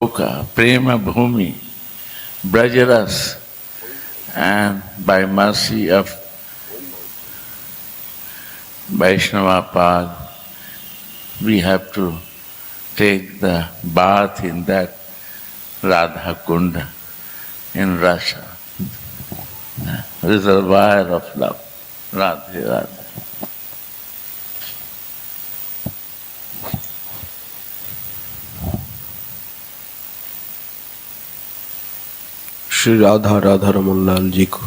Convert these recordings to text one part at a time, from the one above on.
Prema Bhumi, Brajaras, and by mercy of Vaishnava Pad, we have to take the bath in that Radha Kunda in Russia, reservoir of love. Radhe Radhe. Shri Radha Radha Raman Lal ji को,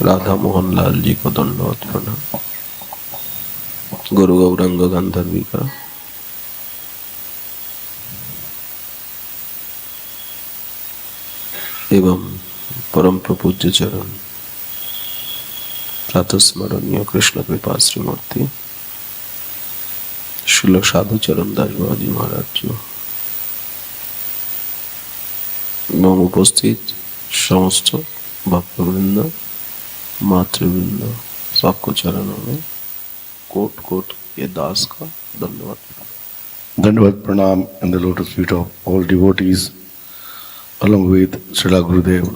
राधा मोहन लाल जी को दंडवत प्रणाम। गुरु गौरंग गंधर्वी का एवं परम प्रपूज्य चरण प्रातस्मरणीय कृष्ण कृपा श्रीमूर्ति श्रील साधु चरण दास बाबा जी महाराज जी एवं उपस्थित समस्त भक्तवृंद मातृवृंद सबको चरणों में कोट कोट ये दास का धन्यवाद Dandavad Pranam in the lotus feet of all devotees along with Srila Gurudev.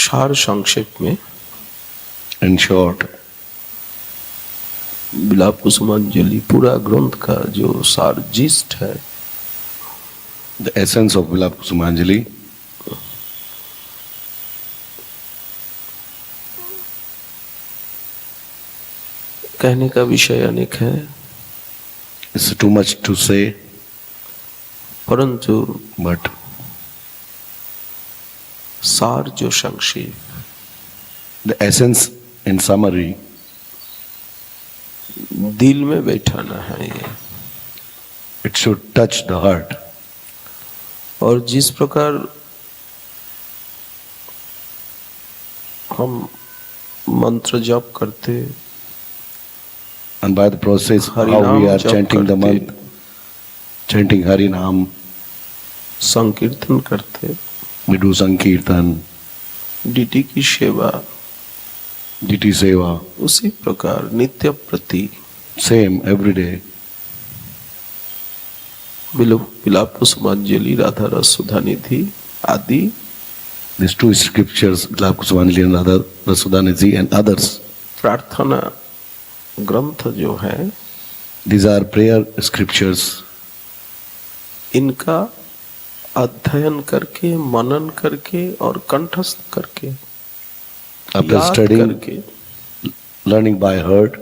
सार संक्षेप में In short, विलाप कुसुमांजलि पूरा ग्रंथ का जो सार जिस्ट है, the essence of Vilapa Kusumanjali कहने का विषय अनेक है, is too much to say, परंतु but सार जो संक्षेप, the essence in summary दिल में बैठाना है ये। it should touch the heart. और जिस प्रकार हम मंत्र जप करते, And by the process how Harinam we are jap chanting the karte, month, chanting Harinam, संकीर्तन करते, we do Sankirtan, डीटी की सेवा, Diti Seva, उसी प्रकार नित्य प्रति same every day. विलाप कुसुमांजलि, राधा रस सुधा निधि आदि These two scriptures, Vilapa Kusumanjali and Radha Rasudhanidhi and others, प्रार्थना ग्रंथ जो है, these are prayer scriptures. इनका अध्ययन करके, मनन करके और कंठस्थ करके, After याद studying, करके learning by heart,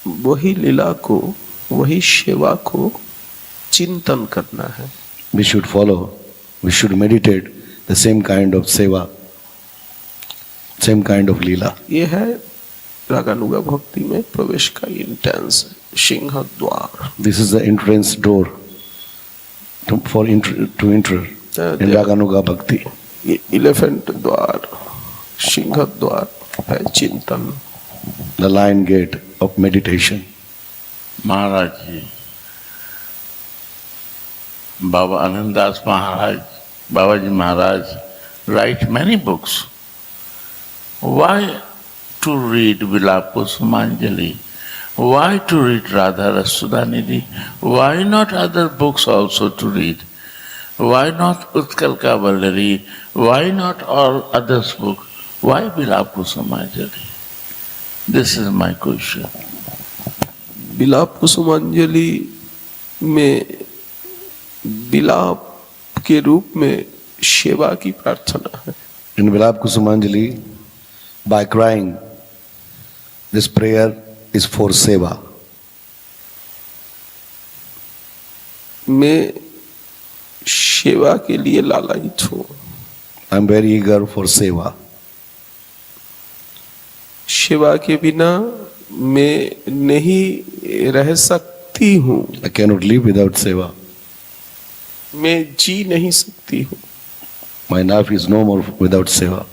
वही लीला को, वही सेवा को चिंतन करना है। we should follow, we should meditate the same kind of seva, same kind of lila. ये है रागानुगा भक्ति में प्रवेश का इंटेंस सिंह द्वार। This is the entrance door to enter in Raganuga Bhakti. Elephant द्वार, सिंह द्वार है चिंतन। The lion gate of meditation. Maharaj ji, Baba Anandas Maharaj, Babaji Maharaj write many books. Why to read Vilapa Kusumanjali? Why to read Radha Rasudhanidhi? Why not other books also to read? Why not Utkal Kavallari? Why not all others book? Why Vilapa Kusumanjali? This is my question. विलाप कुसुमांजलि में विलाप के रूप में सेवा की प्रार्थना है। In Vilapa Kusumanjali, by crying, this prayer is for seva. मैं सेवा के लिए लालायित हूँ। I am very eager for seva. सेवा के बिना मैं नहीं रह सकती हूँ, I cannot live without seva. मैं जी नहीं सकती हूँ। My life is no more without seva.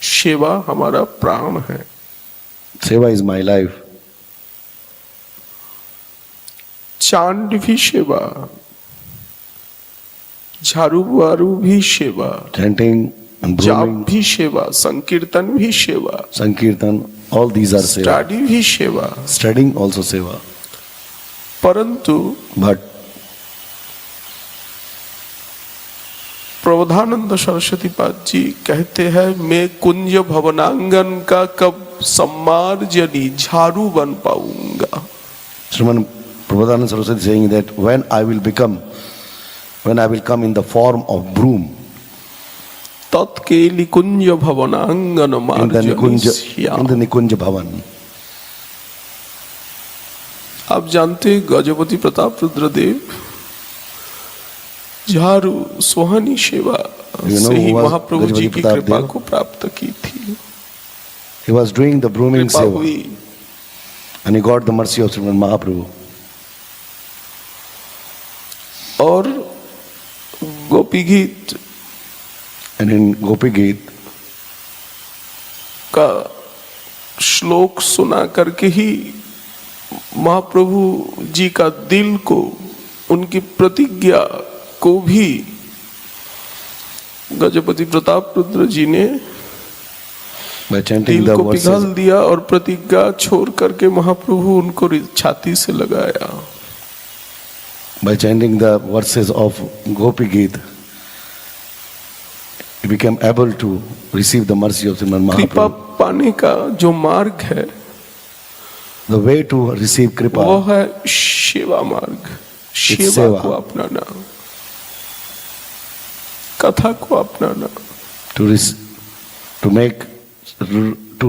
सेवा हमारा प्राण है। Seva is my life. चांद भी सेवा, झाड़ू वारू भी सेवा, Chanting and जाप brooming, भी सेवा, संकीर्तन भी सेवा, sankirtan, all these are seva. Study भी सेवा। Studying also seva. परंतु But प्रबोधानंद सरस्वती पाद जी कहते हैं, मैं कुंज भवनांगन का कब सम्मार्जनी झाड़ू बन पाऊंगा। Sriman Prabodhananda Saraswati is saying that when I will come in the form of broom तत्केली Kunj भवनांगन in the मार्जनी Nikunja Bhavan. आप जानते गजपति प्रताप रुद्रदेव झाड़ू सोहानी सेवा You know से ही who was महाप्रभु जी गजपति की प्रताप कृपा देव? को प्राप्त की थी। He was doing the brooming कृपा seva हुई and he got the mercy of Sriman Mahaprabhu. और गोपी गीत And in Gopi Geet, का श्लोक सुना करके ही महाप्रभु जी का दिल को, उनकी प्रतिज्ञा को भी गजपति प्रताप रुद्र जी ने by chanting दिल the को verses, पिघल दिया और प्रतिज्ञा छोड़ करके महाप्रभु उनको छाती से लगाया। by chanting the verses of Gopi Geet, he became able to receive the mercy of Sriman कृपा Mahaprabhu. पाने का जो मार्ग है The way to receive वो kripa, है सेवा मार्ग, सेवा सेवा। को अपनाना, कथा को अपनाना। to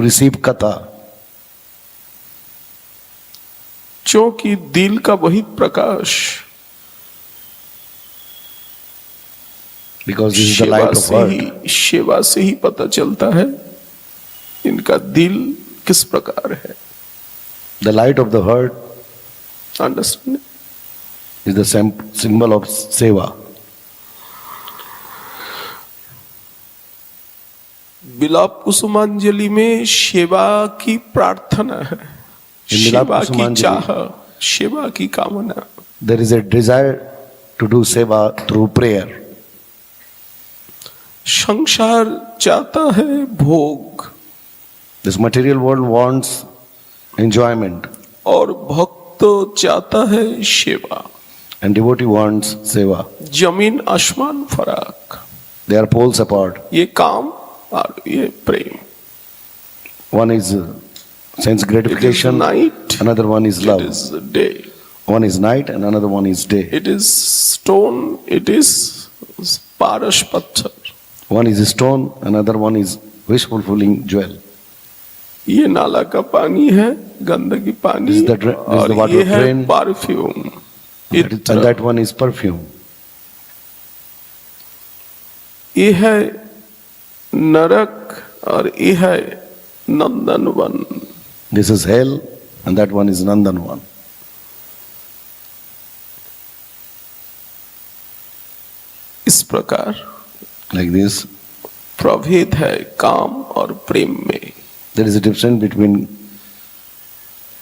receive katha, क्योंकि दिल का वही प्रकाश because this is the सेवा light of से heart. ही, सेवा से ही पता चलता है इनका दिल किस प्रकार है। The light of the heart understand. is the symbol of seva. बिलाप कुसुमांजलि में सेवा की प्रार्थना है, In Bilap सेवा की Kusumanjali, चाह, सेवा की कामना। There is a desire to do seva through prayer. संसार चाहता है भोग This material world wants enjoyment और भक्त चाहता है सेवा। and devotee wants seva. जमीन आसमान फराक, They are poles apart. ये काम और ये प्रेम। One is sense gratification, night, another one is It love. is day. One is night and another one is day. It is stone. It is paras patthar. One is stone, another one is wish fulfilling jewel. ये नाला का पानी है, गंदगी पानी, This is the और water ये है drain. Perfume. And that one is perfume. ये है नरक और ये है Nandanvan. This is hell and that one is Nandanvan. इस प्रकार Like this, प्रभेद है काम और प्रेम में। there is a difference between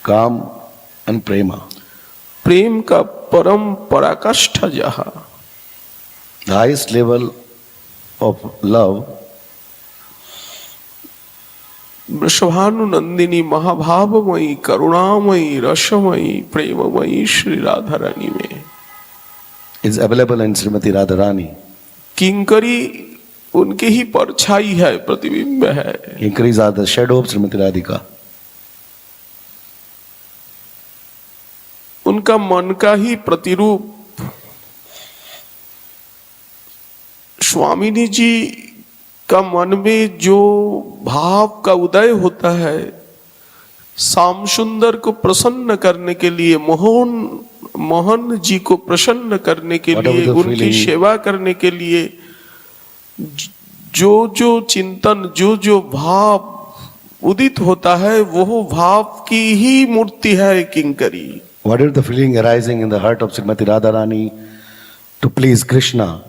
काम and prema. प्रेम का परम पराकाष्ठा जहाँ, The highest level of love, वृषभानुनंदिनी Mahabhavamayi करुणामयी रसमयी प्रेममयी Shri Radha Rani में। is available in Srimati Radharani. Kinkari उनके ही परछाई है, प्रतिबिंब है। Kinkris are the shadow of Srimati Radhika. उनका मन का ही प्रतिरूप स्वामिनी जी का मन में जो भाव का उदय होता है, श्याम सुंदर को प्रसन्न करने के लिए, मोहन जी को प्रसन्न करने के Whatever लिए, the उनकी feeling, सेवा करने के लिए जो जो चिंतन, जो जो भाव उदित होता है, वो भाव की ही मूर्ति है Kinkari. Whatever the feeling arising in the heart of Srimati Radharani to please Krishna,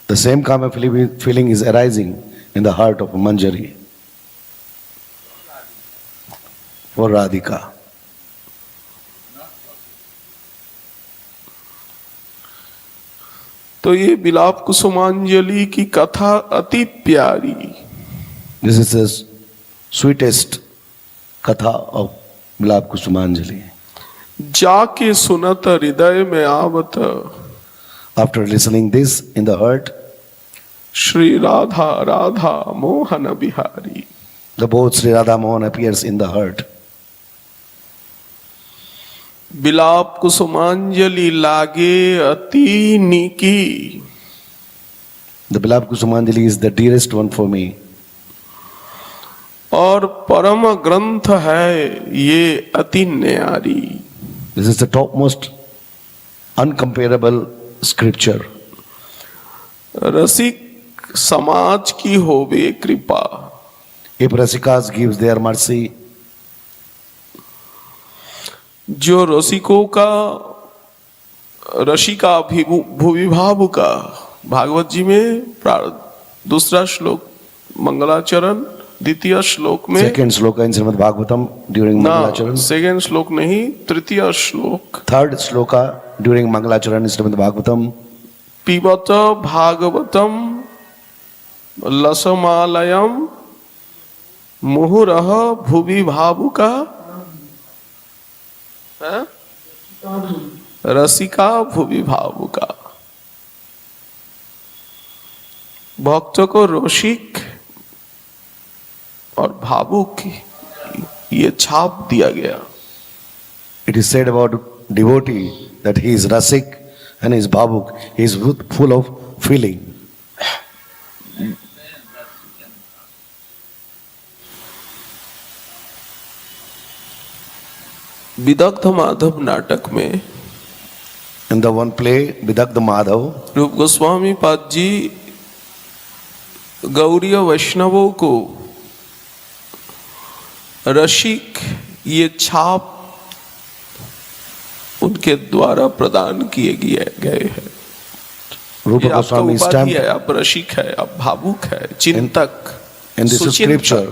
the same kama feeling is arising in the heart of Manjari for Radhika. तो तो ये विलाप कुसुमांजलि की कथा अति प्यारी, This is the sweetest katha of Vilap Kusumanjali. जाके सुनत हृदय में आवत, After listening this in the heart, Shri Radha Radha Mohan Bihari. the both Sri Radha Mohan appears in the heart. विलाप कुसुमांजलि लागे अति नीकी, The Vilap Kusumanjali is the dearest one for me. और परम ग्रंथ है ये अति न्यारी। This is the topmost uncomparable scripture. रसिक समाज की होवे कृपा, If Rasikas gives their mercy, जो रसिकों का रसिका भूविभाव का, भागवत जी में दूसरा श्लोक मंगलाचरण द्वितीय श्लोक में, second sloka in Srimad Bhagavatam during ना Mangalacharan, सेकेंड श्लोक नहीं, तृतीय श्लोक, third sloka during Mangalacharan in Srimad Bhagavatam, पिबत Bhagavatam लसमालयम मुहुरह भुवि भावुका, रसिका भुवि भावुका। भक्तों को रसिक और भावुक ये छाप दिया गया। it is said about devotee that he is Rasik and he is Bhavuk. He is full of feeling. Vidagdha Madhav नाटक में In the one play, Vidagdha Madhav, रूप गोस्वामी पाद जी गौड़ीय वैष्णवों को रसिक ये छाप उनके द्वारा प्रदान किए गए हैं। Rupa ये आपका Goswami उपाधि stamped है, आप रसिक है, आप भावुक है, चिंतक, in this सुचिंतक, scripture.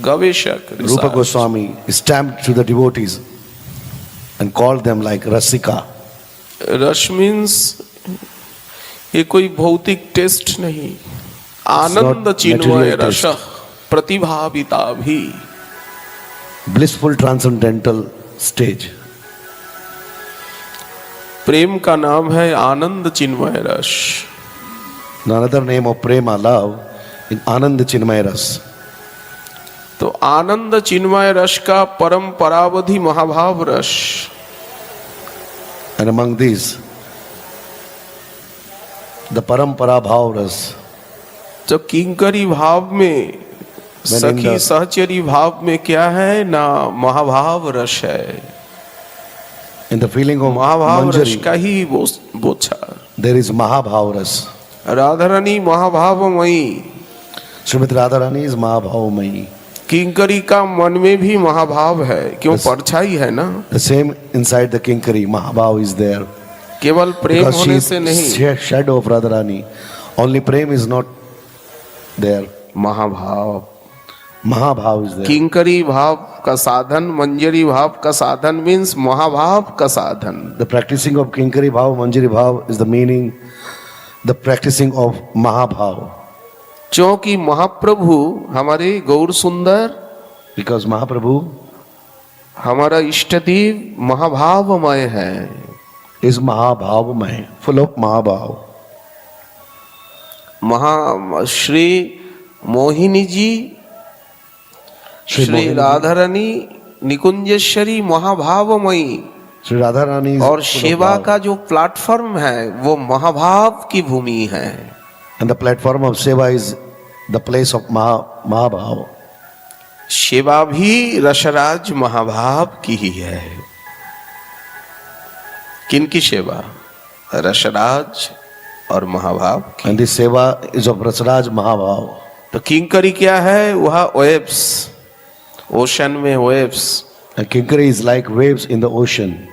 गवेशक, Rupa research. Goswami stamped to the devotees and called them like Rasika. रस मीन्स ये कोई भौतिक टेस्ट नहीं, आनंद not चिन्मय material रस प्रतिभाविता भी। Blissful transcendental stage. प्रेम का नाम है आनंद चिन्मय रस। Another name of prema, love, is Anand Chinmay Ras. तो आनंद चिन्मय रस का परम परावधि महाभाव रस, And among these, the Parampara Bhav Ras. तो किंकरी भाव में, सखी सहचरी भाव में क्या है ना, महाभाव रस है। In the feeling of महाभाव रस Manjari, का ही बोछा। there is Mahabhav Ras. Radha Rani Mahabhavamayi, Srimati Radharani is Mahabhavamayi. Kinkari का मन में भी महाभाव है, क्यों परछाई है ना। The same inside the Kinkari, Mahabhav is there. केवल प्रेम Because she होने is से नहीं, shadow of Radharani. Only Prem is not there. महाभाव, Mahabhav is there. Kinkari भाव का साधन, मंजरी भाव का साधन मीन्स महाभाव का साधन। The practicing of Kinkari Bhav, Manjari Bhav is the meaning, the practicing of Mahabhav. क्योंकि महाप्रभु हमारे गौर सुंदर, Because Mahaprabhu हमारा इष्ट देव महाभावमय है। is Mahabhavamay, full of Mahabhav. Shri Mohini ji, Shri Radha Rani निकुंजेश्वरी Mahabhavamayi, Sri Radharani is और full of सेवा love. का जो प्लेटफॉर्म है वो महाभाव की भूमि है। And the platform of Seva is the place of Mahabhav. सेवा भी रसराज महाभाव की ही है। किनकी सेवा? रसराज और महाभाव की। And this Seva is of Rasraj Mahabhav. तो किंकरी क्या है? वह वेव्स, ओशन में waves. And Kinkari is like waves in the ocean.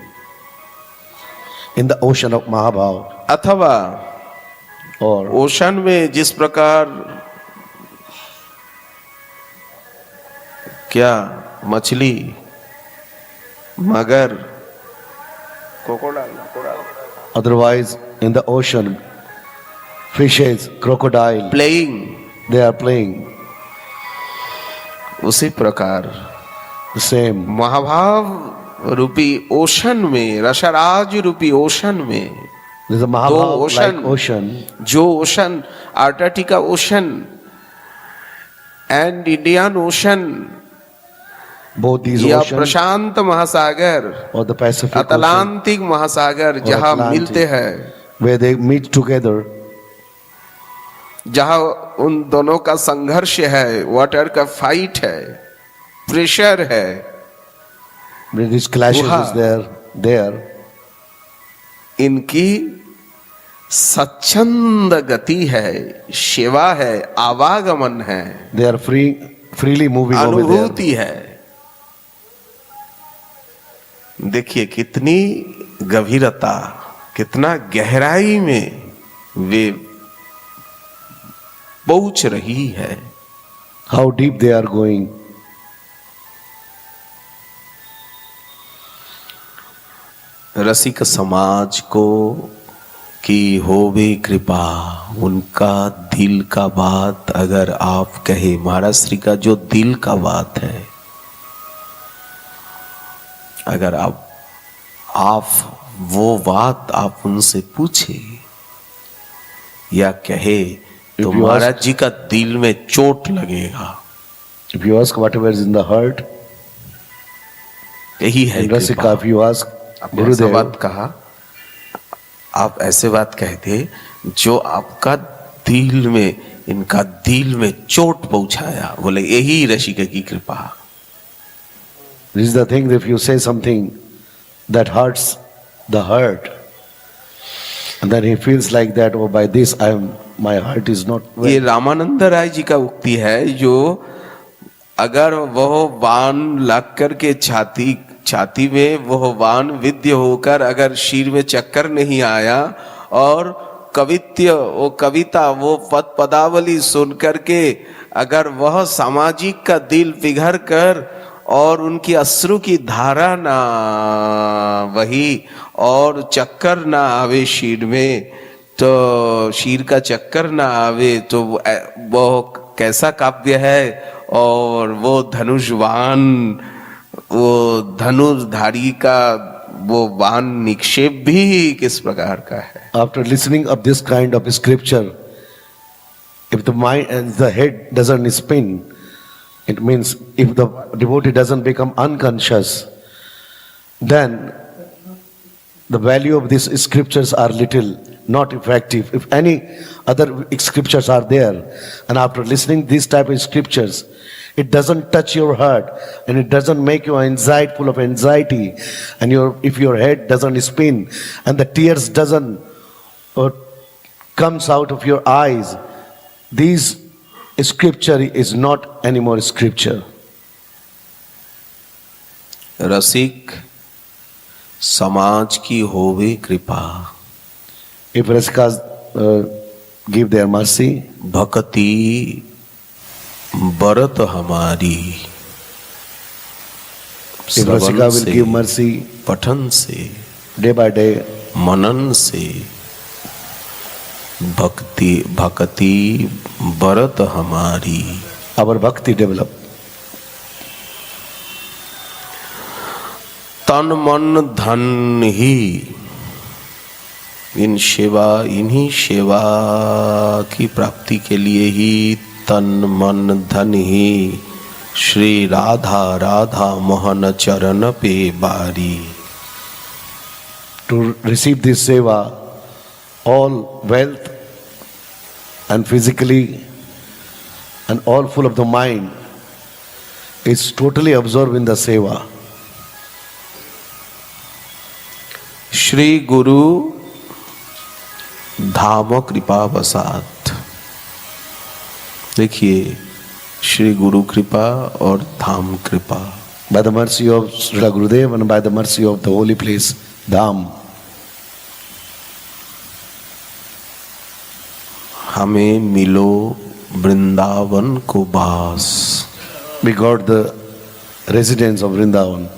In the ocean of Mahabhav. अथवा Or ओशन में जिस प्रकार क्या मछली, मगर, otherwise in the ocean, fishes, crocodile, playing. they are playing. उसी प्रकार The same. महाभाव रूपी ओशन में, रसराज रूपी ओशन में, There's a दो Mahabharata like ओशन, ocean. जो ocean Antarctica ocean and Indian ocean Both these या oceans प्रशांत महासागर, or the Pacific Ocean, Atlantic महासागर, जहां Atlantic. मिलते हैं, where they meet together, जहां उन दोनों का संघर्ष है, वाटर का फाइट है, प्रेशर है, where these clashes Guha. is there, इनकी स्वच्छंद गति है, सेवा है, आवागमन है, they are freely moving over there. अनुभूति है. देखिए कितनी गंभीरता, कितना गहराई में वे पहुंच रही है. How deep they are going. रसिक समाज को की होवे कृपा, उनका दिल का बात अगर आप कहे, महाराज श्री का जो दिल का बात है, अगर आप वो बात आप उनसे पूछे या कहे तो you महाराज जी का दिल में चोट लगेगा. If you ask whatever is in the heart, यही है in Rasika, कृपा. if you ask आपने ऐसे Gurudev, बात कहा, आप ऐसे बात कहते जो आपका दिल में, इनका दिल में चोट पहुंचाया, बोले यही रसिक की कृपा. this is the thing, if you say something that hurts the heart, and then he feels like that, oh, by this my heart is not well. ये रामानंद राय जी का उक्ति है, जो अगर वह बाण लग करके छाती में वह बाण विद्य होकर अगर शीर में चक्कर नहीं आया, और वो कविता वो पद पदावली सुन करके अगर वह सामाजिक का दिल पिघल कर और उनकी अश्रु की धारा ना वही और चक्कर ना आवे शीर में, तो शीर का चक्कर ना आवे, तो वो कैसा काव्य है. और वो धनुषवान, वो धनुर्धारी का वो बाण निक्षेप भी किस प्रकार का है. After listening of this kind of scripture, if the mind and the head doesn't spin, it means if the devotee doesn't become unconscious, then the value of these scriptures are little, not effective. If any other scriptures are there, and after listening these type of scriptures, it doesn't touch your heart and it doesn't make you full of anxiety, and if your head doesn't spin and the tears doesn't comes out of your eyes, this scripture is not anymore scripture. रसिक समाज की होवे कृपा. If Rasikas give their mercy, भक्ति बरत हमारी. if Rasika will give mercy पठन से, day by day, मनन से, भक्ति बरत हमारी. our bhakti develop. तन मन धन ही इन्हीं सेवा की प्राप्ति के लिए ही तन मन धन ही श्री राधा मोहन चरण पे बारी. To receive this seva, all wealth and physically and all full of the mind is totally absorbed in the seva. Shri गुरु धाम कृपा वसात. देखिए, श्री गुरु कृपा और धाम कृपा. By the mercy of Srila Gurudev and by the mercy of the holy place, Dham, हमें मिलो वृंदावन को बास. we got the residence of Vrindavan.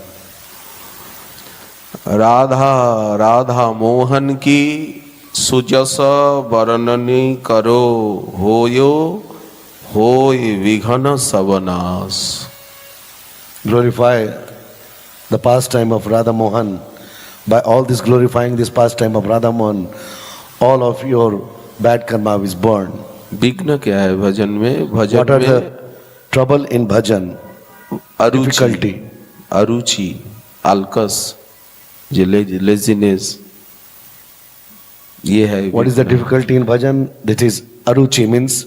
Radha Mohan की सुजस वर्णनी करो होयो होय विघन सबनाश. Glorify the pastime of Radha Mohan. By all this glorifying this pastime of Radha Mohan, all of your bad karma is burned. विघ्न क्या है भजन में? भजन What are में the trouble in bhajan? Difficulty. अरुचि, आलकस, लेजीनेस, ये है. What is the difficulty in bhajan? That is aruchi, means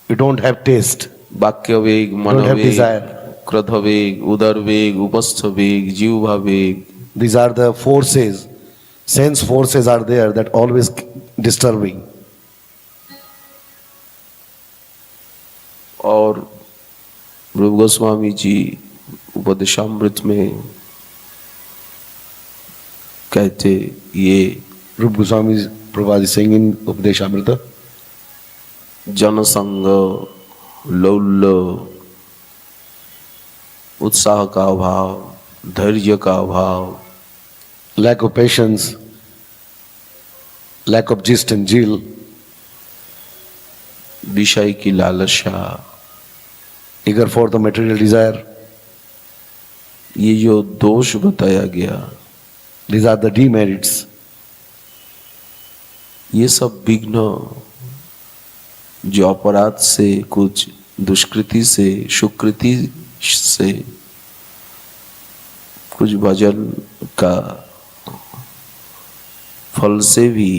you don't have taste. वाक्य वेग, Don't have मनोवेग, desire. क्रोध वेग, उदर वेग, उपस्थ वेग, जीवभा वेग. These are the forces, sense forces are there that always disturbing. और रूप गोस्वामी जी उपदेशामृत में कहते ये Rupa Goswami Prabhupada is saying in Upadeshamrita, जनसंग, लौल्य, उत्साह का अभाव, धैर्य का अभाव, lack of patience, lack of gist and zeal, विषय की लालसा, eager for the material desire, ये जो दोष बताया गया, these are the demerits. ये सब विघ्न जो अपराध से, कुछ दुष्कृति से, सुकृति से, कुछ भजन का फल से भी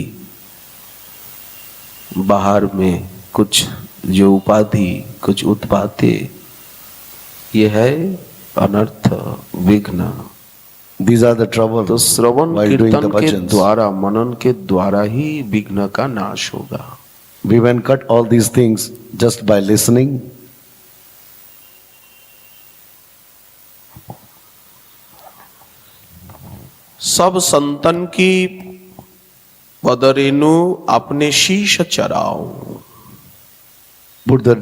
बाहर में कुछ जो उपाधि, कुछ उत्पाते, ये है अनर्थ, विघ्न. These are the trouble तो श्रवण while doing कीर्तन the के bhajans. द्वारा, मनन के द्वारा ही विघ्न का नाश होगा. We can cut all these things just by listening. सब संतन की पदरेनु अपने शीश चराओ. Put the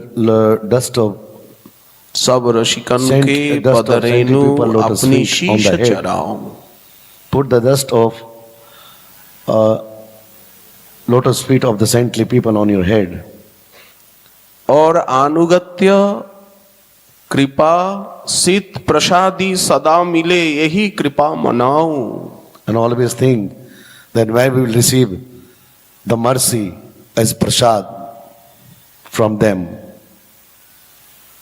dust of सब रसिकन Saint- के dust of पदरेनु saintly people lotus अपनी feet on शीश the head. चराओ. put the dust of lotus feet of the saintly people on your head. और अनुगत्य कृपा सित प्रसादी सदा मिले, यही कृपा मनाओ. And always think that where we will receive the mercy as prasad from them.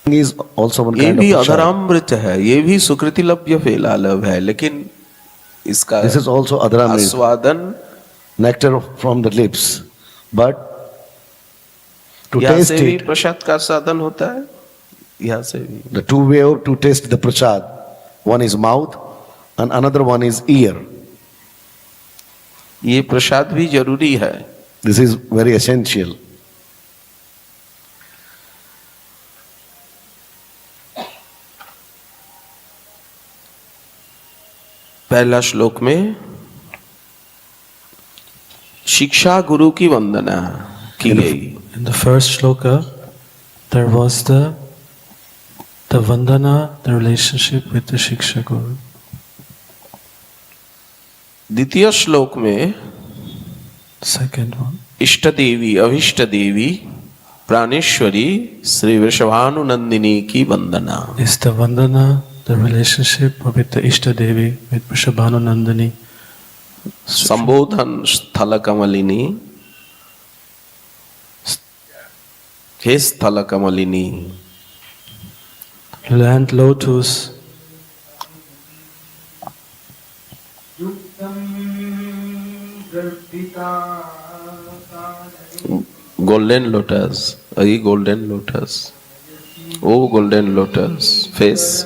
Is also one ये kind भी of prasad. अधरामृत है, ये भी सुकृति लभ्य फेलालभ है, लेकिन इसका This is also adharamrit, आस्वादन nectar from the lips. But to यहाँ taste से भी it, प्रसाद का साधन होता है, यहाँ से भी. the two way to taste the prasad, one is mouth and another one is ear. ये प्रसाद भी जरूरी है. This is very essential. पहला श्लोक में शिक्षा गुरु की वंदना की गई. In the first shloka, there was the vandana, the relationship with the Shiksha Guru. द्वितीय श्लोक में Second one, इष्ट देवी, अभिष्ट देवी, प्राणेश्वरी श्री वृषभानुनंदिनी की वंदना. is the vandana, the relationship with the Ishta Devi, with Vrishabhanu Nandini. संबोधन स्थल कमलिनी, हे स्थल कमलिनी. Land lotus, golden lotus, a golden lotus, oh golden lotus face.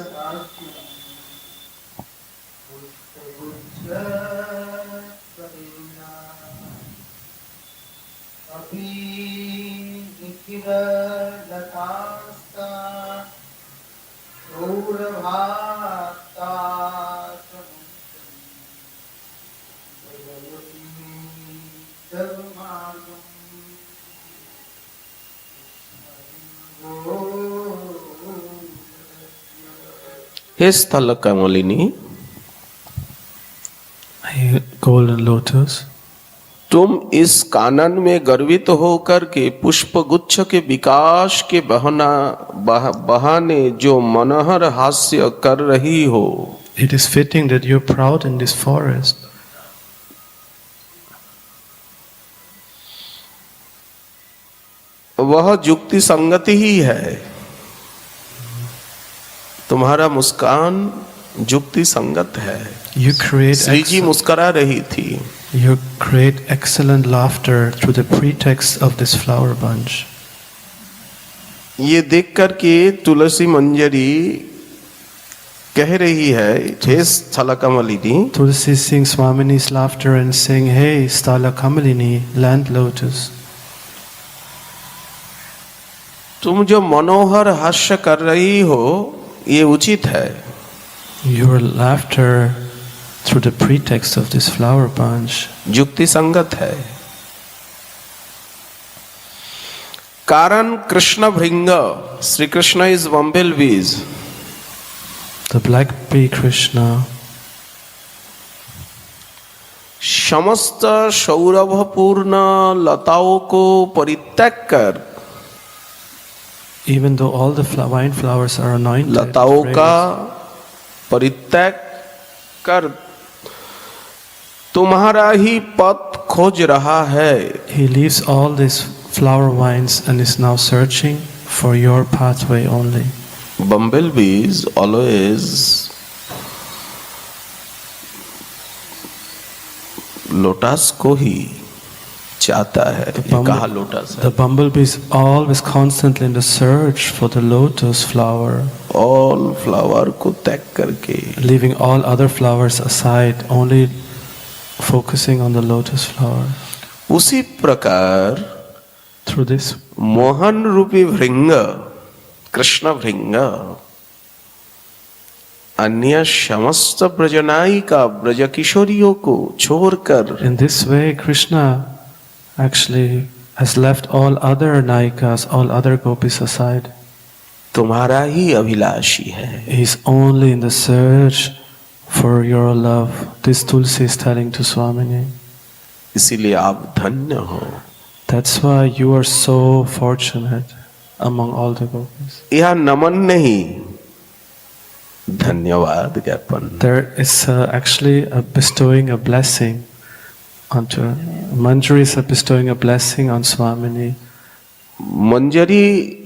हे स्थल कमलिनी, a golden lotus, तुम इस कानन में गर्वित होकर के पुष्प गुच्छ के विकास के बहाने जो मनोहर हास्य कर रही हो, It is fitting that you're proud in this forest. वह युक्ति संगति ही है। तुम्हारा मुस्कान युक्ति संगत है। You create श्री जी मुस्करा रही थी। You create excellent laughter through the pretext of this flower bunch. ये देख कर के तुलसी मंजरी कह रही है, हे स्थला कमलिनी, Tulsi sings Swamini's laughter and saying, "Hey, Sthala Kamalini, land lotus, तुम जो मनोहर हास्य कर रही हो ये उचित है। your laughter through the pretext of this flower bunch युक्ति संगत है। कारण कृष्ण भृंग, श्री कृष्ण इज बम्बेल बीज। the black bee Krishna समस्त सौरभपूर्ण लताओं को परित्याग कर, even though all the wine flowers are anointed, लताओं का परित्याग कर तुम्हारा ही पथ खोज रहा है। he leaves all these flower wines and is now searching for your pathway only. Bumblebees always lotus को ही चाहता है। ये कहा लोटस है। The bumblebee is always constantly in the search for the lotus flower, all flower को त्याग करके leaving all other flowers aside, only focusing on the lotus flower. उसी प्रकार Through this, मोहन रूपी भृंग, कृष्ण भृंग अन्य समस्त ब्रजनायिका ब्रज किशोरियों को छोड़कर in this way, Krishna actually has left all other Nayikas, all other gopis aside. तुम्हारा ही अभिलाषी है। He is only in the search for your love. This Tulsi is telling to Swamini. इसीलिए आप धन्य हो। That's why you are so fortunate among all the gopis. यह नमन नहीं, धन्यवाद ज्ञापन। There is actually a bestowing a blessing onto Manjari is bestowing a blessing on Swamini. मंजरी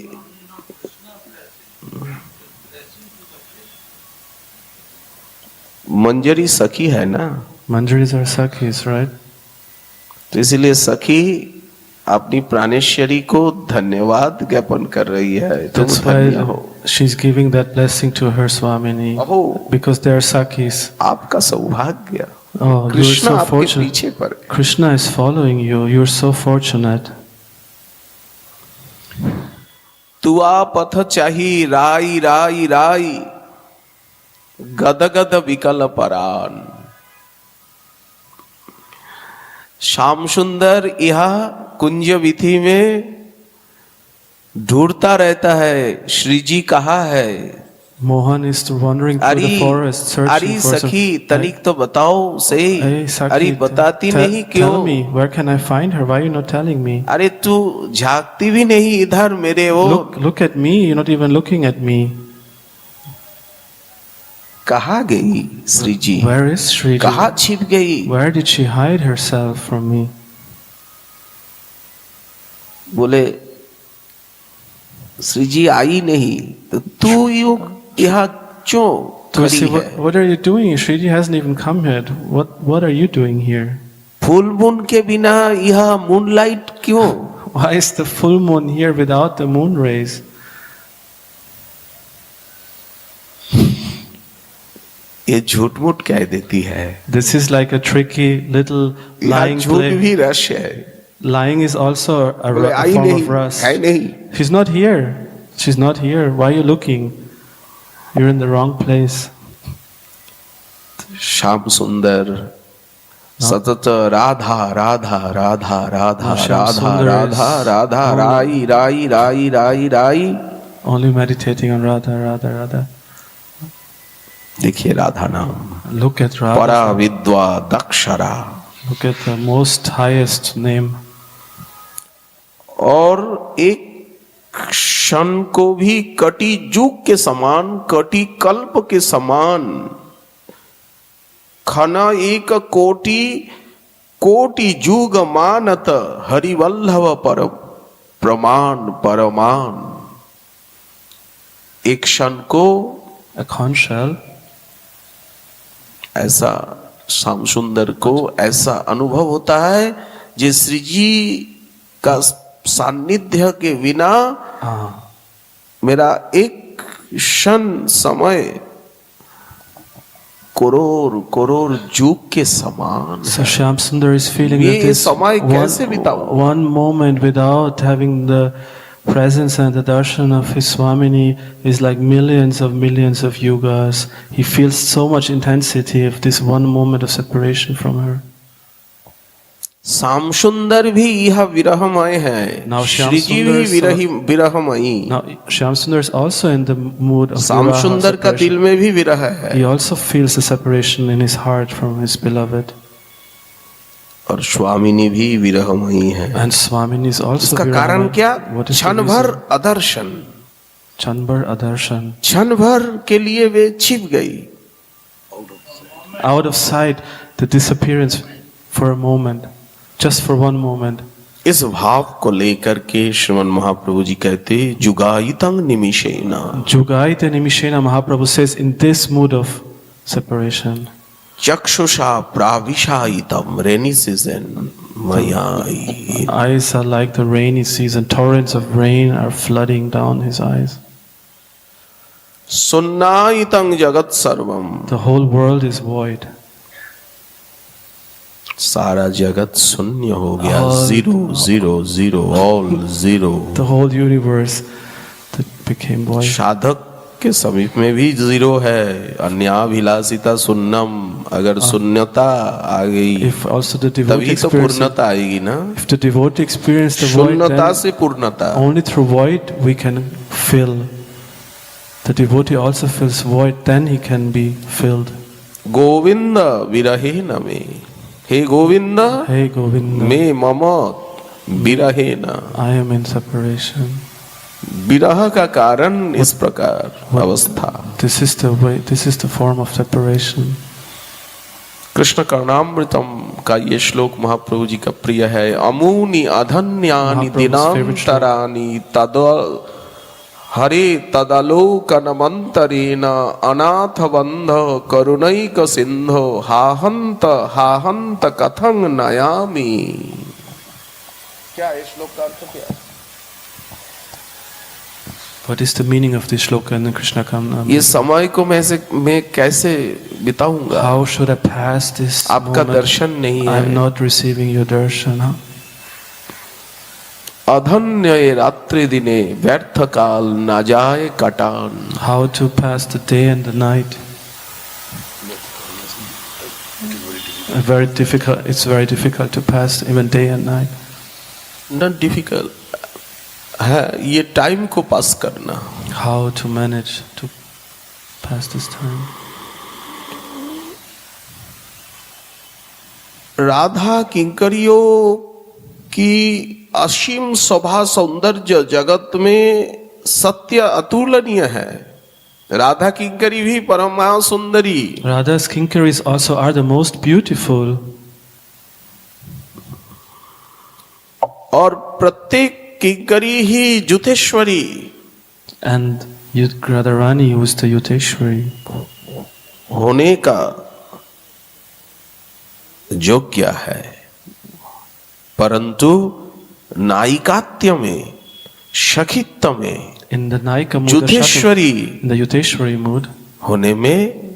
मंजरी सखी है ना, Manjaris are Sakhis, right? तो इसीलिए सखी अपनी प्राणेश्वरी को धन्यवाद ज्ञापन कर रही है। तुम That's धन्य हो। why she's giving that blessing to her Swamini. अहो, Because they are Sakhis. आपका सौभाग्य। Oh, you're कृष्ण so आपके fortunate. पीछे पर। Krishna is following you. You're so fortunate. तुआ पथ चाही राई राई राई, गद गद विकल परान। श्याम सुंदर यह कुंज विधि में ढूंढता रहता है, श्री जी कहाँ है। Mohan is wandering through the forest searching अरे for some. सखी तनिक तो बताओ सही। Hey, Sakhi, अरे बताती नहीं tell क्यों? me, where can I find her? Why are you not telling me? अरे तू झांकती भी नहीं इधर मेरे ओर। Look at me. You're not even looking at me. कहाँ गई श्री जी? Where is Shriji? कहाँ छिप गई? Where did she hide herself from me? बोले श्री जी आई नहीं, तो तू यूं यहाँ क्यों Tulsi, खड़ी है? what are you doing? Shriji hasn't even come yet. What are you doing here? Full moon के बिना यह मूनलाइट क्यों? Why is the full moon here without the moon rays? ये झूठ मूठ कह देती है। This is like a tricky little यह lying झूठ play. भी रस है। Lying is also a बोले आई form नहीं, of rust. है नहीं। She's not here. She's not here. Why are you looking? You're in the wrong place. Shyam सुंदर सतत राधा राधा राधा राधा श्याम राधा सुंदर राधा is राधा only- राई राई राई राई राई। Only meditating on Radha, Radha, Radha. देखिए राधा नाम Look at परा Radha. विद्वा दक्षरा, Look at the most highest name. और एक क्षण को भी कटी जुग के समान, कटी कल्प के समान, खना एक कोटि कोटि जुग मानत, हरिवल्लभ पर प्रमाण परमान। एक क्षण को A conch shell, ऐसा श्याम सुंदर को ऐसा अनुभव होता है, जे श्री जी का सानिध्य के बिना मेरा एक क्षण समय करोड़ करोड़ जुग के समान so Shyam Sundar is feeling ये that this समय कैसे बिताऊं? one moment without having the presence and the darshan of his Swamini is like millions of yugas. He feels so much intensity of this one moment of separation from her. Shyam सुंदर भी यह विरहमय है, Now Shyam Shri जी Sundar भी विरहमयी। Now Shyam Sundar is also in the mood of Shyam viraha, सुंदर का separation. दिल में भी विरह है He also feels the separation in his heart from his beloved. और स्वामिनी भी विरहमयी है। And Swamini is also इसका कारण virahamaya. क्या? What is the क्षण भर reason? अदर्शन, Chanbar Adarshan. क्षण भर के लिए वे छिप गई। Out of sight, the disappearance for a moment, just for one moment. इस भाव को लेकर के श्रीमन महाप्रभु जी कहते जुगायितं निमिषेण। Jugaita Nimishena Mahaprabhu says, in this mood of separation, चक्षुषा प्राविशायितं, रेनी सीजन मयाई। eyes are like the rainy season, torrents of rain are flooding down his eyes. सुन्नायितं जगत सर्वम, The whole world is void. सारा जगत शून्य हो गया। All- zero zero zero, all zero. The whole universe that became void. साधक के समीप में भी जीरो है। अन्याभिलाषिता शून्यम, अगर शून्यता आ गई If also the devotee तभी तो experiences, पूर्णता आएगी ना। if the devotee experiences the void, शून्यता then से पूर्णता। only through void we can fill. The devotee also feels void, then he can be filled. Govind विरहे न में, हे गोविंद Hey Govinda, मैं मम विरहे न। I am in separation. विरह का कारण इस प्रकार अवस्था। This is the way, this is the form of separation. Krishna कर्णामृतम का ये श्लोक महाप्रभु जी का प्रिय है। अमूनि अधन्यानि Mahaprabhu's दिनांतरानि तद हरे तदलोकनमंतरेण अनाथ बंध करुणैक सिंधो हाहंत हाहंत कथं नयामि। क्या इस श्लोक का अर्थ क्या है? What is the meaning of this shloka in the Krishna Kamna? ये समय को मैं कैसे बिताऊंगा? How should I pass this आपका moment? दर्शन नहीं I am है। not receiving your darshan. Huh? अधन्य रात्रि दिने व्यर्थ काल न जाए कटान। How to pass the day and the night? Very difficult. It's very difficult to pass even day and night. Not difficult है ये टाइम को पास करना। How to manage to pass this time? Radha किंकरियों की असीम शोभा सौंदर्य जगत में सत्य अतुलनीय है। राधा किंकरी भी परमा सुंदरी। Radha's kinkaris also are the most beautiful, और प्रत्येक किंकरी ही जुतेश्वरी। and Radharani, who is the Yuteshwari, होने का योग्य है, परंतु नायिकात्य में सखित्व में in the Naika mood, जुतेश्वरी in the Yuteshwari mood, होने में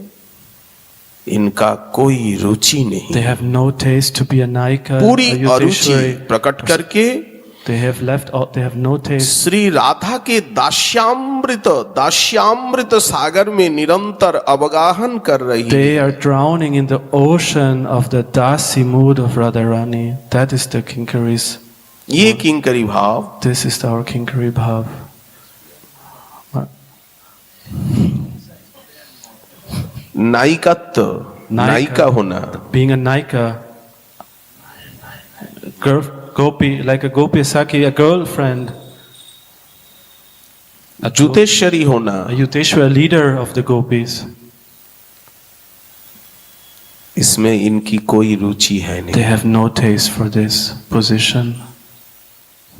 इनका कोई रुचि नहीं। they have no taste to be a Naika, पूरी a अरुचि Yuteshwari. प्रकट करके They have left out, they have no taste. Shri Radha के दास्यामृत सागर में निरंतर अवगाहन कर रही है। They are drowning in the ocean of the Dasi mood of Radharani. That is the Kinkaris. ये किंकरी भाव This is our Kinkari Bhav. नायिकत्व, नायिका होना, Being a Naika, gopi, like a gopi Saki, a girlfriend, जुतेश्वरी होना, a Yudhishthira, leader of the gopis. इसमें इनकी कोई रुचि है They नहीं। have no taste for this position.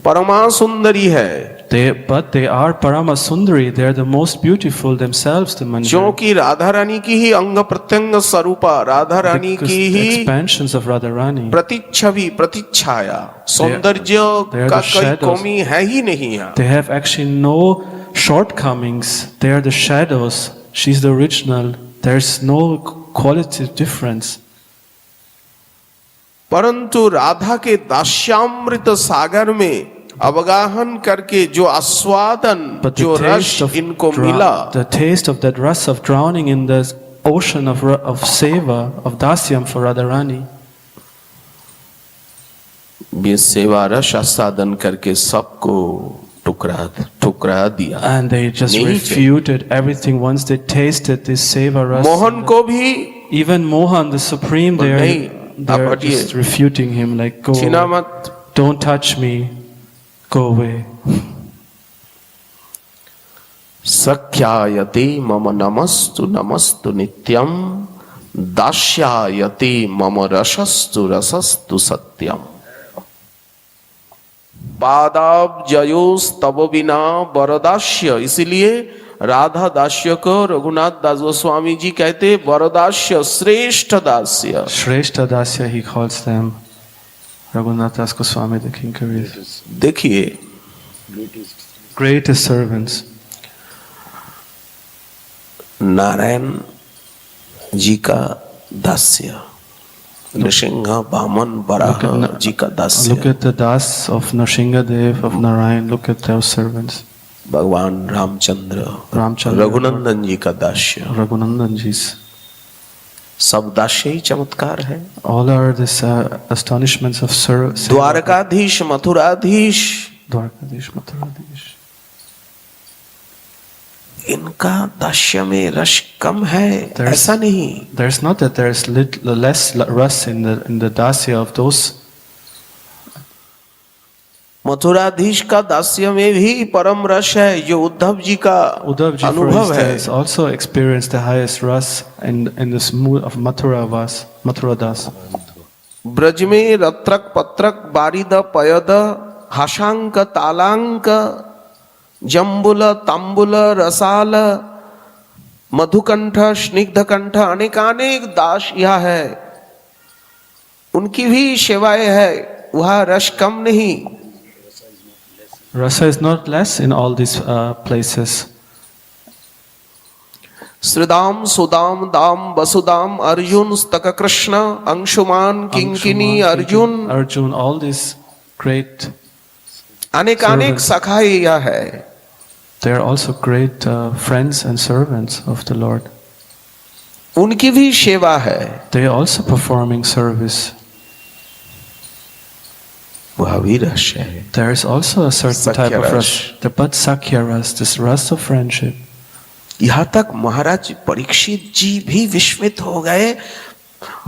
परमा सुंदरी है, But they are Parama Sundari. They are the most beautiful themselves, the Manjari. क्योंकि राधा रानी की ही अंग प्रत्यंग स्वरूपा, राधा रानी Because की the he expansions of Radharani. प्रतिच्छवि प्रतिच्छाया, सौंदर्य they are का the कोई shadows. कमी है ही नहीं यहाँ। They have actually no shortcomings. They are the shadows. She's the original. There's no qualitative difference. परंतु राधा के दास्यामृत सागर में अवगाहन करके जो आस्वादन, But the जो रस taste of इनको मिला, the taste of that rasa of drowning in the ocean of seva, of dasyam for Radharani. ये सेवा रस आस्वादन करके सबको ठुकरा दिया। And they just नहीं refuted everything once they tasted this seva rasa. Mohan को भी Even Mohan, the supreme, नहीं, they're आप हटिए। just refuting him like, go, छीना मत। don't touch me, go away. सख्यायते मम नमस्तु नमस्तु नित्यम, दास्यायते मम रसस्तु रसस्तु सत्यम। पादाब्जयोस्तव बिना वरदास्य, इसलिए राधा दास्य को रघुनाथ दास गोस्वामी जी कहते वरदास्य, श्रेष्ठ दास्य। Shrestha Dasya, he calls them. Raghunath Das Goswami, the Kinkaris. देखिए Greatest servants. नारायण जी का दास्य, नृसिंह वामन वराह जी का Look दास्य, at the Das of Nrsingadev, of Narayan. Look at those servants. भगवान रामचंद्र, रामचंद्र, रघुनंदन जी का दास्य, Raghunandan Ji's. सब दास्य ही चमत्कार है। All are this astonishments of Dwarkadhish, Mathuradhish, Dwarkadish, Mathuradish. इनका दास्य में रस कम है, There's- ऐसा नहीं। There's not that there's less rus in the dasya of those. Mathuradhish का दास्य में भी परम रस है, जो उद्धव जी का Uddhav ji, for अनुभव है। instance, also experienced the highest ras in this mood of Mathura Das. Braj में रत्रक पत्रक बारिद पयद हाशांक तालांक जम्बुल तांबुल रसाल मधुकंठ स्निग्धकंठ अनेकानेक दास यह है, उनकी भी सेवाएं है, वह रस कम नहीं। Rasa is not less in all these places. Sridama Sudam दाम Vasudam Arjun स्तक Krishna Anshuman किंकिनी Arjun, Arjun, all these great, अनेकानेक सखाए यह है। they are also great friends and servants of the Lord. उनकी भी सेवा है, They are also performing service. वह भी रस है। There is also a certain type of Sakya ras, but Sakya ras, this ras of friendship. यहाँ तक महाराज परीक्षित जी भी विस्मित हो गए। Even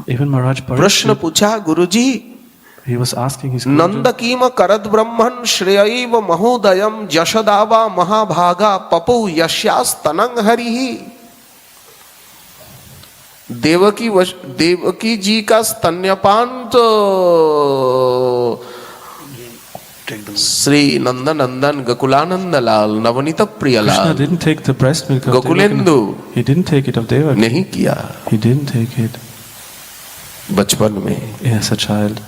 Maharaj प्रश्न Parikshit, पूछा, गुरुजी he was asking his Nand Guruji, कीम करद ब्रह्मन श्रेयैव महोदयम जशदावा महाभागा पपु यस्यास्तनंग हरिहि। देवकी जी का स्तन्यपान तो श्री नंद नंदन गकुलानंद लाल नवनीत प्रिय Krishna Lal didn't take the breast milk of Gokulendu. Devaki. He didn't take it of Devaki. नहीं किया He didn't take it बचपन में। as a child.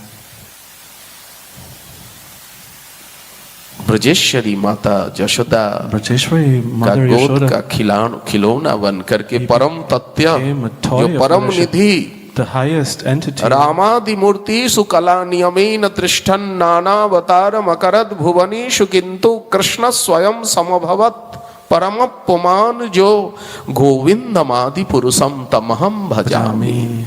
ब्रजेश्वरी माता जशोदा Brajeshwari, का Mother गोद का Yashoda, खिलौना बन करके परम तत्व became a toy जो of परम worship, Nidhi the highest entity. रामादि मूर्ति सुकला नियमेन तिष्ठन नानावतार मकरद भुवनेषु किंतु कृष्ण स्वयं समभवत परम पुमान जो गोविंदमादि पुरुषम तमहम भजामि। Jami,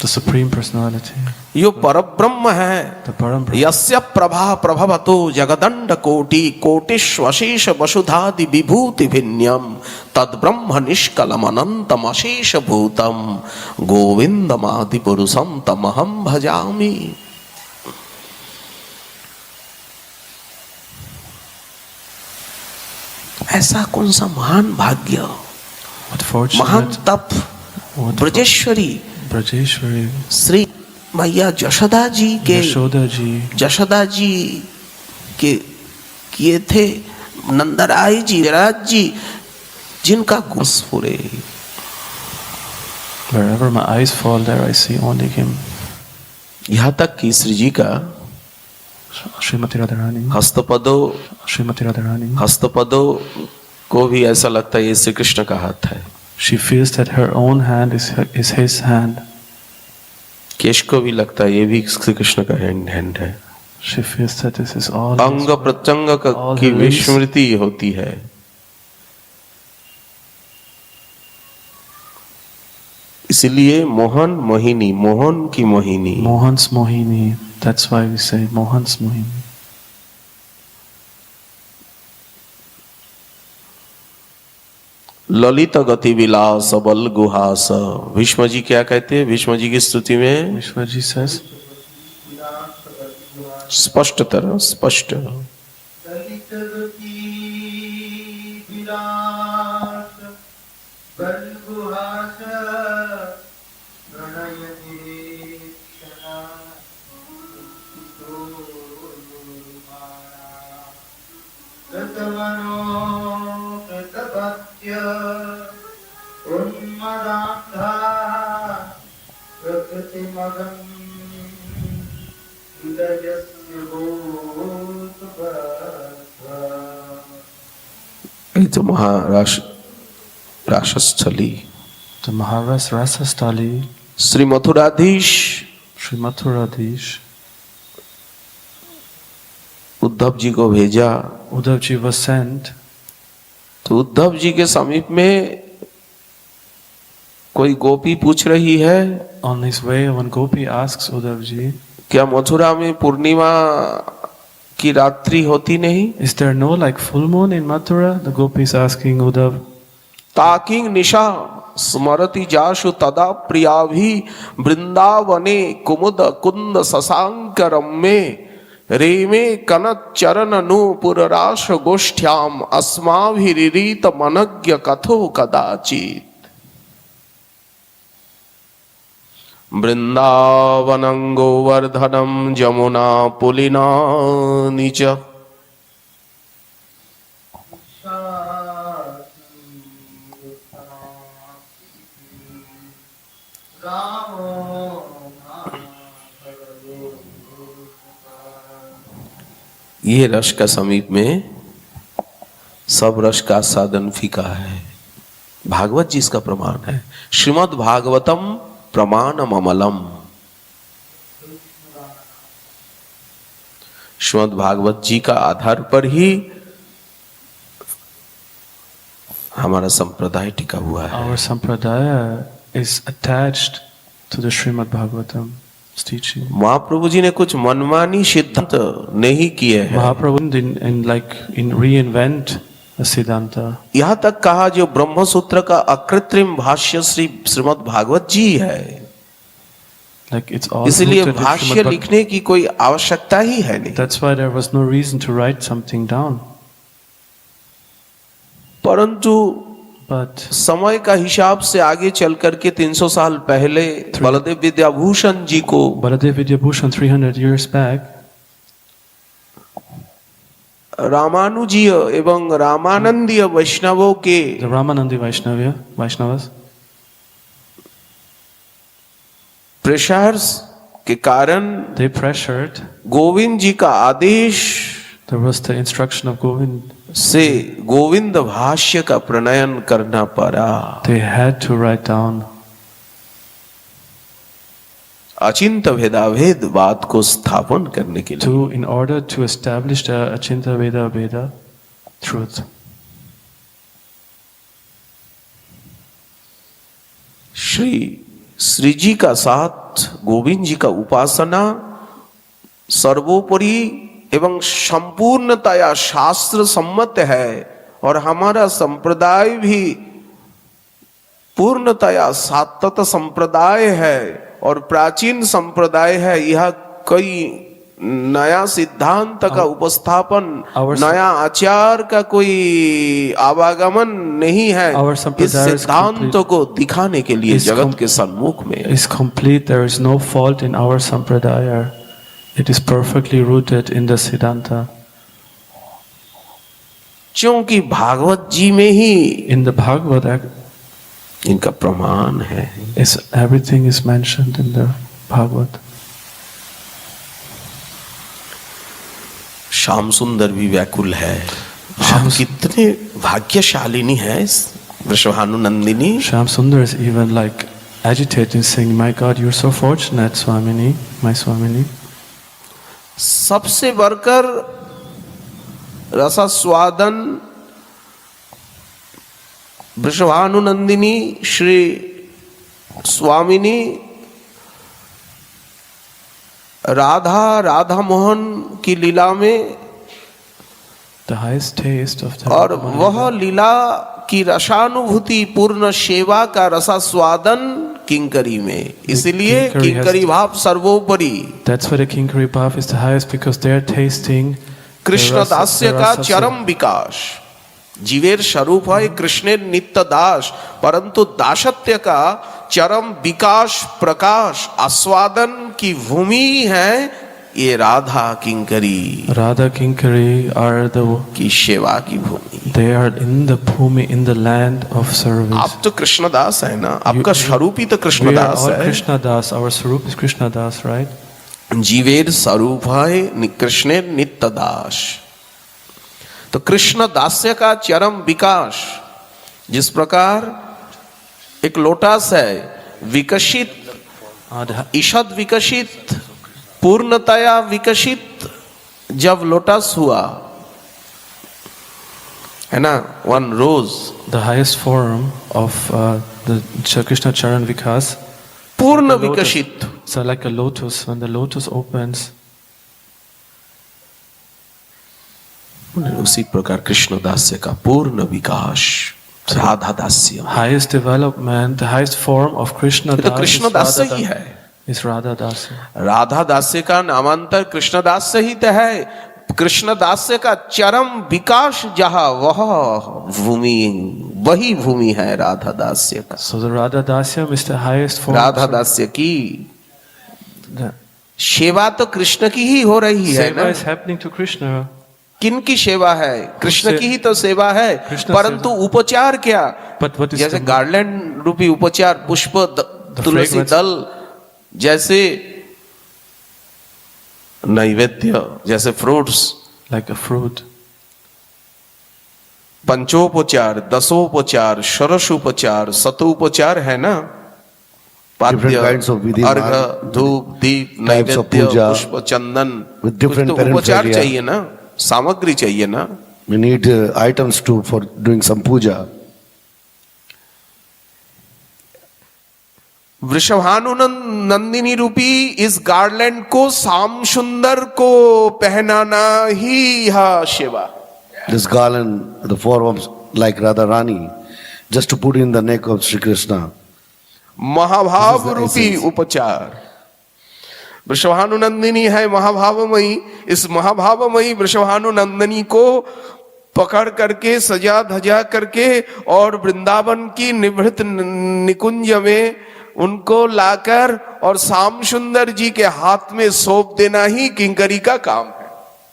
the Supreme Personality, यो परब्रह्म है, the Param Brahma. यस्य प्रभा प्रभवतो जगदंड कोटि कोटिष्वशेष वसुधादि विभूति भिन्यम तद ब्रह्म निष्कलम अनंतम अशेष भूतम गोविंदमादि पुरुषम तमहम भजामि। ऐसा कौन सा महान भाग्य, What महान fortunate, तप what ब्रजेश्वरी Brajeshwari, श्री मैया जशोदा जी के Yashoda ji, जशोदा जी के किए थे, नंदराय जी, विराज जी, जिनका गुस पूरे। wherever my eyes fall, there I see only him. यहाँ तक कि श्री जी का Srimati Radharani, हस्तपदों Srimati Radharani, हस्तपदों को भी ऐसा लगता है ये श्री कृष्ण का हाथ है। she feels that her own hand is his hand. केश को भी लगता है ये भी श्री कृष्ण का हैंड है। She feels that this is all अंग his. प्रत्यंग all की her limbs. विस्मृति होती है। इसलिए मोहन मोहिनी, मोहन की Mohini, Mohan's Mohini. That's why we say Mohan's Mohini. Lalit गति विलास बल गुहास। भीष्म जी क्या कहते हैं भीष्म जी की स्तुति में? Vishwaji says, स्पष्टतर स्पष्ट दलित गति विलास बल गुहास प्रणय निरीक्षणा कृतमनो कृतभक्त्य उन्मदान्धा प्रकृतिमगम् हृदयस्य भूतभद्रा। ये तो रासस्थली the Maharas Rasastali, Shri Mathuradhish Sri Mathuradish, Uddhav ji को भेजा। Uddhav ji was sent. तो उद्धव जी के समीप में कोई गोपी पूछ रही है, On his way, one Gopi asks Uddhav ji, क्या मथुरा में पूर्णिमा की रात्रि होती नहीं? is there no like full moon in Mathura? The Gopi is asking Uddhav. ताकिंग निशा स्मरति जाशु तदा प्रियाभि वृंदावने कुमुद कुंद शशांक रम्ये रेमे कनक चरण नूपुर राश गोष्ठ्याम अस्माभिरीत मनज्ञ कथो कदाचित। वृंदावनं गोवर्धनं जमुना पुलिना नीच ये रस का समीप में सब रस का साधन फीका है। भागवत जी इसका प्रमाण है। श्रीमद् भागवतम प्रमाणम अमलम। श्रीमद् भागवत जी का आधार पर ही हमारा संप्रदाय टिका हुआ है। Our sampradaya is attached to the Srimad Bhagavatam's teaching. Mahaprabhu ji ने कुछ मनमानी सिद्धांत नहीं किए हैं। Mahaprabhu didn't reinvent a Siddhanta. यहाँ तक कहा जो ब्रह्म सूत्र का अकृत्रिम भाष्य श्रीमद् भागवत जी है, Like it's all इसलिए rooted in भाष्य Srimad Bhagavatam. लिखने की कोई आवश्यकता ही है नहीं। That's why there was no reason to write something down. परंतु But समय का हिसाब से आगे चल करके 300 साल पहले बलदेव विद्याभूषण जी को Baladev Vidyabhushan 300 years back, रामानुजीय एवं रामानंदीय वैष्णवों के the Ramanandi Vaishnavas, प्रेशर के कारण they pressured. गोविंद जी का आदेश There was the instruction of Govind. से गोविंद भाष्य का प्रणयन करना पड़ा। They had to write down. अचिंत भेदाभेद बात को स्थापन करने के लिए In order to establish the Achinta Veda Veda truth. Shri जी का साथ गोविंद जी का उपासना सर्वोपरि एवं संपूर्णतया शास्त्र सम्मत है और हमारा संप्रदाय भी पूर्णतया सात्वत संप्रदाय है और प्राचीन संप्रदाय है। यह कोई नया सिद्धांत का उपस्थापन, our- नया आचार का कोई आवागमन नहीं है। Our इस sampradaya is सिद्धांतों को दिखाने के लिए is जगत com- के सम्मुख में is complete. There is no fault in our sampradaya. It is perfectly rooted in the Siddhanta. क्योंकि भागवत जी में ही In the Bhagavad, इनका प्रमाण है। everything is mentioned in the Bhagavad. Shyam सुंदर भी व्याकुल है। हम कितने भाग्यशालिनी है वृषभानुनंदिनी। Shyam Sundar is even like agitated, saying, "My God, you're so fortunate, Swamini, my Swamini." सबसे बढ़कर रसास्वादन वृषभानुनंदिनी श्री स्वामिनी राधा मोहन की लीला में, The highest taste of the और वह लीला की रसानुभूति पूर्ण सेवा का रसास्वादन किंकरी में। इसलिए किंकरी has- किंकरी भाव सर्वोपरि। That's why the Kinkari Bhav is the highest, because they're tasting Krishna the rasa- दास्य the का rasa- चरम विकास। जीवेर स्वरूप है कृष्णेर नित्य दास, परंतु दासत्य का चरम विकास प्रकाश आस्वादन की भूमि है ये Radha Kinkari Radha Kinkari are की सेवा की भूमि। they are in the bhumi, in the land of service. आप तो कृष्णदास है ना, आपका You- स्वरूप ही तो We are कृष्णदास all है। Krishna Das. Our Sarup is Krishna Das, right? जीवेर स्वरूप है कृष्णेर नित्य दास। तो कृष्ण दास्य का चरम विकास, जिस प्रकार एक लोटस है विकसित, ईषद विकसित, पूर्णतया विकसित जब लोटस हुआ है ना, one rose, The highest form of the Krishna Charan Vikas. पूर्ण The lotus. विकसित, So like a lotus, when the lotus opens, उसी प्रकार कृष्ण दास्य का पूर्ण विकास Radha दास्य। highest development, the highest form of Krishna ये तो Das Krishna is दास्य Radha he Das. है। Is Radha Dasya. Radha दास्य का नामांतर कृष्ण दास्य ही तो है। कृष्ण दास्य का चरम विकास जहां वह भूमि, वही भूमि है राधा दास्य का। So the Radha Dasyam is the highest form. Radha दास्य की The सेवा तो कृष्ण की ही हो रही है seva ना। is happening to Krishna. किन की सेवा है? कृष्ण की ही तो सेवा है, कृष्ण परंतु सेवा। उपचार क्या? But what is जैसे the- गार्लैंड रूपी उपचार, पुष्प, The तुलसी fragrance. दल जैसे नैवेद्य, जैसे फ्रूट्स, Like a fruit. पंचोपचार, दसोपचार, षोडशोपचार, शतोपचार है ना। Different kinds of vidhi, अर्घ, mark, धूप, दीप, types of नैवेद्य, puja, पुष्प, चंदन, with different कुछ तो उपचार paraphernalia. चाहिए ना, सामग्री चाहिए ना। We need items too for doing some puja. वृषभानुनंदिनी रूपी इस गार्लैंड को श्याम सुंदर को पहनाना ही यह सेवा। This garland, the form of like Radharani, just to put in the neck of Sri Krishna. महाभाव This is the रूपी essence. उपचार। वृषभानुनंदिनी है महाभावमयी, इस महाभावमयी वृषभानुनंदिनी को पकड़ करके सजा धजा करके और वृंदावन की निभृत निकुंज में उनको लाकर और श्याम सुंदर जी के हाथ में सौंप देना ही किंकरी का काम है।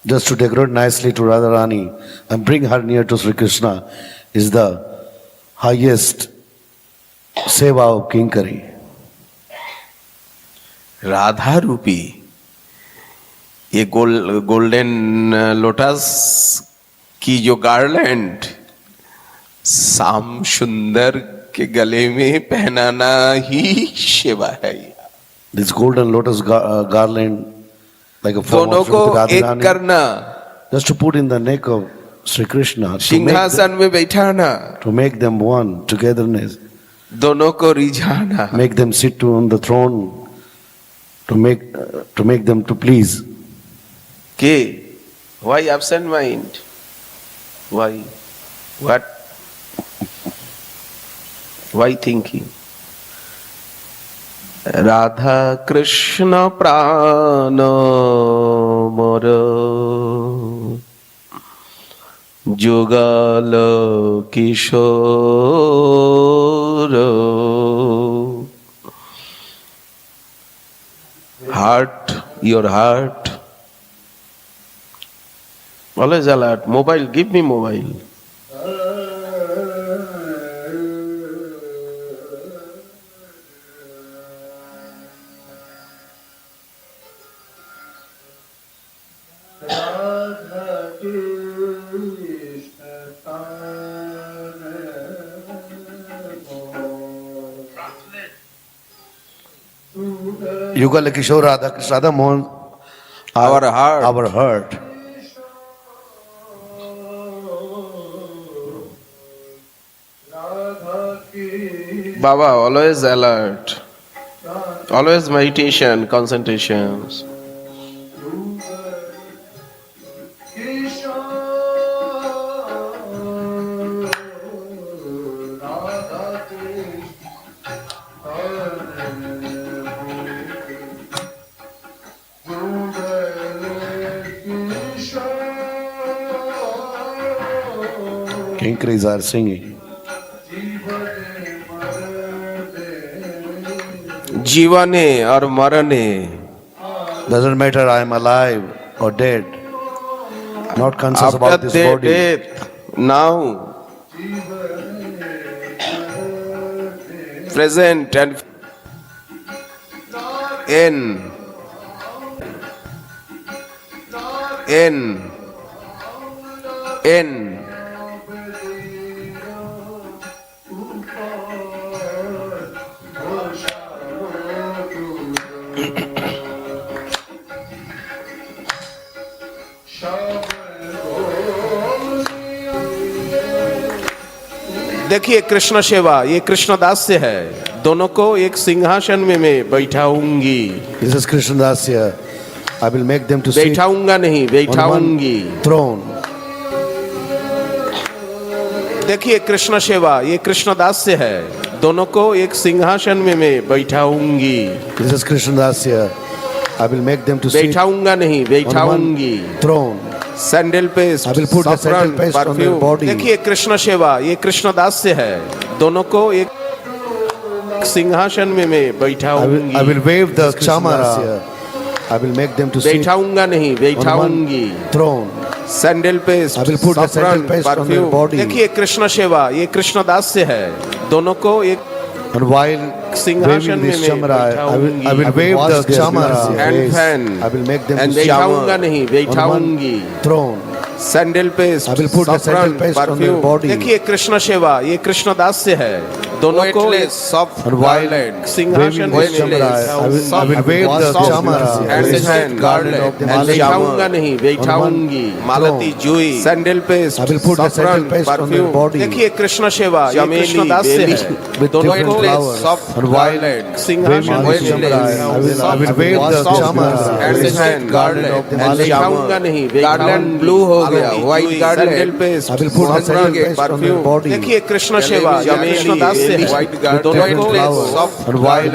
Just to decorate nicely to Radharani and bring her near to Sri Krishna is the highest seva of Kinkari. Radha रूपी ये गोल्डन लोटस की जो गार्लैंड श्याम सुंदर के गले में पहनाना ही सेवा है। This golden lotus garland, like a form दोनों of को एक Radharani, करना, just to put in the neck of Sri Krishna, सिंहासन में बैठाना, to make them one, togetherness, दोनों को रिझाना, make them sit on the throne, to make them to please. के why absent mind, why what, why thinking? Radha Krishna প্রাণ মোর যুগল কিশোর heart, your heart. Always alert. Mobile, give me mobile. Radha Krishna Prana Yugal Kishore Radha Krishna Radha Mohan, Our heart. our heart. Radha Krishna Baba, always alert. Always meditation, concentration. Kinkris are singing. जीवने और मरने Doesn't matter I am alive or dead. Not conscious about after this their body. death, now present and in देखिए कृष्ण सेवा ये कृष्ण दास से है दोनों को एक सिंहासन में मैं बैठाऊंगी This is Krishna Dasya. I will make them to sit बैठाऊंगा नहीं on बैठाऊंगी one throne. देखिए कृष्ण सेवा ये कृष्ण दास से है दोनों को एक सिंहासन में मैं बैठाऊंगी This is Krishna Dasya. I will make them to sit बैठाऊंगा नहीं on बैठाऊंगी one throne. Sandal paste I will put the sandal paste on their body. देखिए कृष्ण सेवा ये कृष्ण दास से है दोनों को एक सिंहासन में मैं I बैठाऊंगी will wave the chamara. I will make them to sit बैठाऊंगा नहीं on बैठाऊंगी one throne. Sandal paste I will put the sandal paste on their body. देखिए कृष्ण सेवा ये कृष्ण दास से है दोनों को एक And while सिंहासन waving में this मैं chamara, I will बैठाऊंगी wave the chamara. and fan I will make them and to sit बैठाऊंगा नहीं on बैठाऊंगी one throne. Sandal paste I will put the sandal paste on their body. देखिए कृष्ण सेवा ये कृष्ण दास से है दोनों को And while सिंहासन waving this chamara, I will wave the chamara. and बैठाऊंगा नहीं बैठाऊंगी मालती जुई sandal paste I will put the sandal paste on their body. देखिए कृष्ण सेवा ये कृष्ण दास से है With दोनों different को flowers. And while सिंहासन waving this chamara, I will wave the chamara. बैठाऊंगा नहीं गार्लैंड ब्लू हो गया white garland paste I will put the sandal paste on their body. देखिए कृष्ण सेवा ये कृष्ण दास से है व्हाइट दोनों गार्लैंड को And while